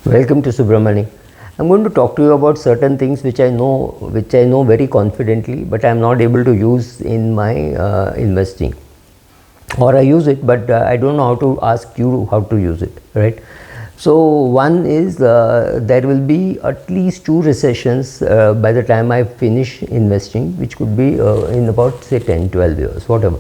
Welcome to Subramani. I'm going to talk to you about certain things which I know very confidently, but I'm not able to use in my investing, or I use it, but I don't know how to ask you how to use it, right? So one is there will be at least 2 recessions by the time I finish investing, which could be in about say 10, 12 years, whatever.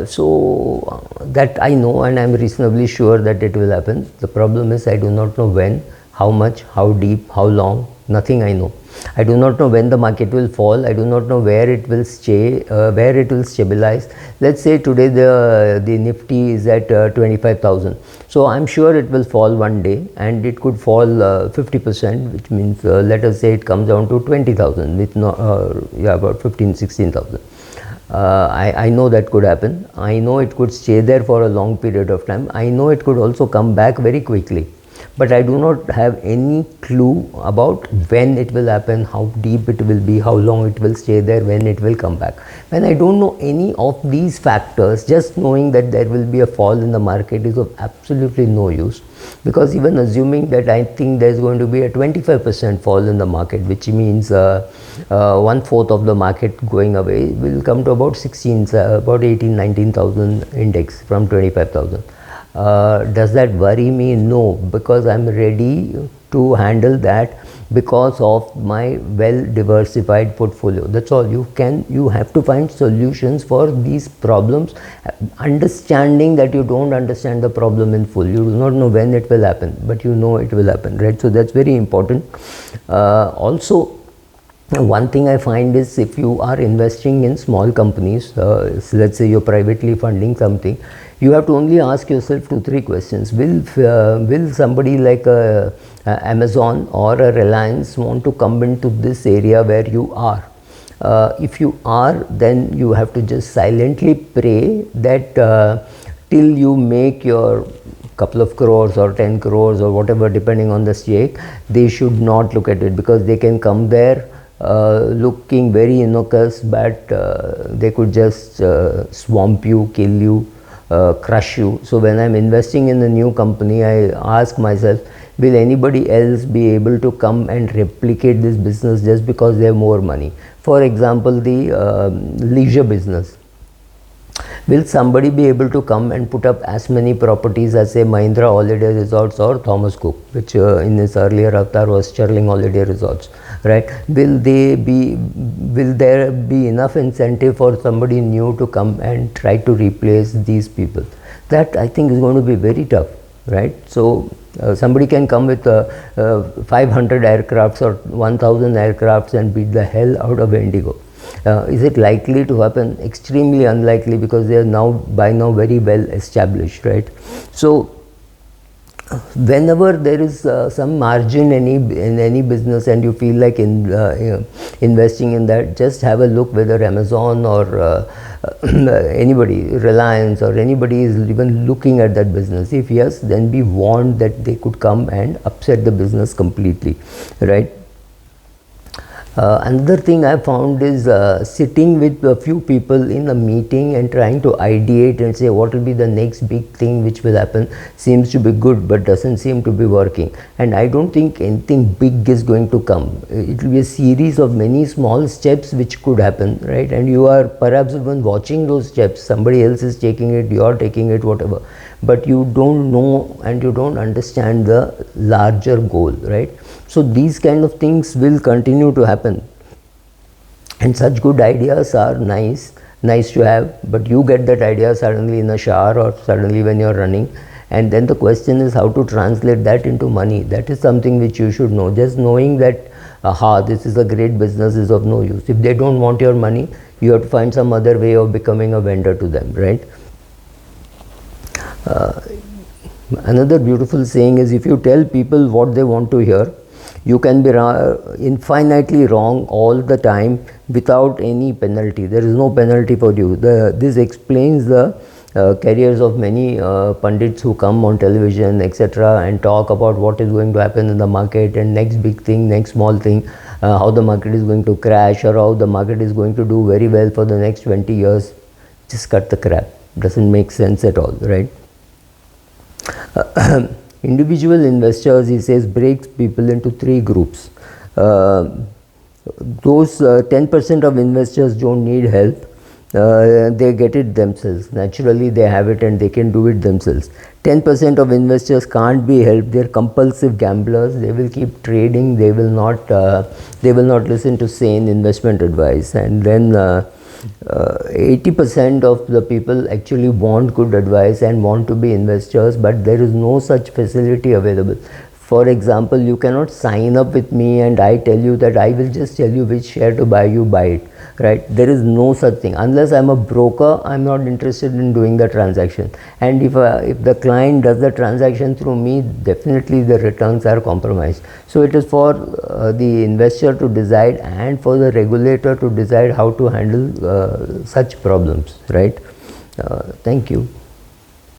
So that I know, and I'm reasonably sure that it will happen. The problem is I do not know when, how much, how deep, how long, nothing I know. I do not know when the market will fall. I do not know where it will stay, where it will stabilize. Let's say today the Nifty is at 25,000. So I'm sure it will fall one day, and it could fall 50%, which means let us say it comes down to 20,000 with about 15, 16,000. I know that could happen. I know it could stay there for a long period of time. I know it could also come back very quickly. But I do not have any clue about when it will happen, how deep it will be, how long it will stay there, when it will come back. When I don't know any of these factors, just knowing that there will be a fall in the market is of absolutely no use. Because even assuming that I think there's going to be a 25% fall in the market, which means 1/4 of the market going away, will come to about 18, 19,000 index from 25,000. Does that worry me? No, because I'm ready to handle that because of my well diversified portfolio. That's all. You have to find solutions for these problems, understanding that you don't understand the problem in full. You do not know when it will happen, but you know it will happen, right? So that's very important. Also, one thing I find is, if you are investing in small companies, so let's say you're privately funding something, you have to only ask yourself 2-3 questions. Will somebody like Amazon or a Reliance want to come into this area where you are? If you are, then you have to just silently pray that till you make your couple of crores or 10 crores or whatever, depending on the stake, they should not look at it, because they can come there looking very innocuous, but they could just swamp you, kill you, crush you. So when I'm investing in a new company, I ask myself, will anybody else be able to come and replicate this business just because they have more money? For example, the leisure business. Will somebody be able to come and put up as many properties as, say, Mahindra Holiday Resorts or Thomas Cook, which in his earlier avatar was Sterling Holiday Resorts, right? Will there be enough incentive for somebody new to come and try to replace these people? That, I think, is going to be very tough, right? So somebody can come with 500 aircrafts or 1000 aircrafts and beat the hell out of Indigo. Is it likely to happen? Extremely unlikely, because they are by now very well established, right? So whenever there is some margin in any business and you feel like investing in that, just have a look whether Amazon or anybody, Reliance or anybody, is even looking at that business. If yes, then be warned that they could come and upset the business completely, right? Another thing I found is sitting with a few people in a meeting and trying to ideate and say what will be the next big thing which will happen seems to be good, but doesn't seem to be working. And I don't think anything big is going to come. It will be a series of many small steps which could happen, right? And you are perhaps even watching those steps. Somebody else is taking it, you are taking it, whatever. But you don't know and you don't understand the larger goal, right? So these kind of things will continue to happen, and such good ideas are nice to have, but you get that idea suddenly in a shower or suddenly when you're running, and then the question is how to translate that into money. That is something which you should know. Just knowing that this is a great business is of no use. If they don't want your money, you have to find some other way of becoming a vendor to them, right? Another beautiful saying is, if you tell people what they want to hear, you can be infinitely wrong all the time without any penalty. There is no penalty for you. This explains the careers of many pundits who come on television, etc., and talk about what is going to happen in the market and next big thing, next small thing, how the market is going to crash or how the market is going to do very well for the next 20 years. Just cut the crap. Doesn't make sense at all, right? Individual investors, he says, breaks people into three groups. Those 10% of investors don't need help. They get it themselves. Naturally, they have it and they can do it themselves. 10% of investors can't be helped. They're compulsive gamblers. They will keep trading. They will not listen to sane investment advice. And then 80% of the people actually want good advice and want to be investors, but there is no such facility available. For example, you cannot sign up with me and I tell you that I will just tell you which share to buy, you buy it, right? There is no such thing. Unless I'm a broker, I'm not interested in doing the transaction. And if the client does the transaction through me, definitely the returns are compromised. So it is for the investor to decide and for the regulator to decide how to handle such problems, right? Thank you.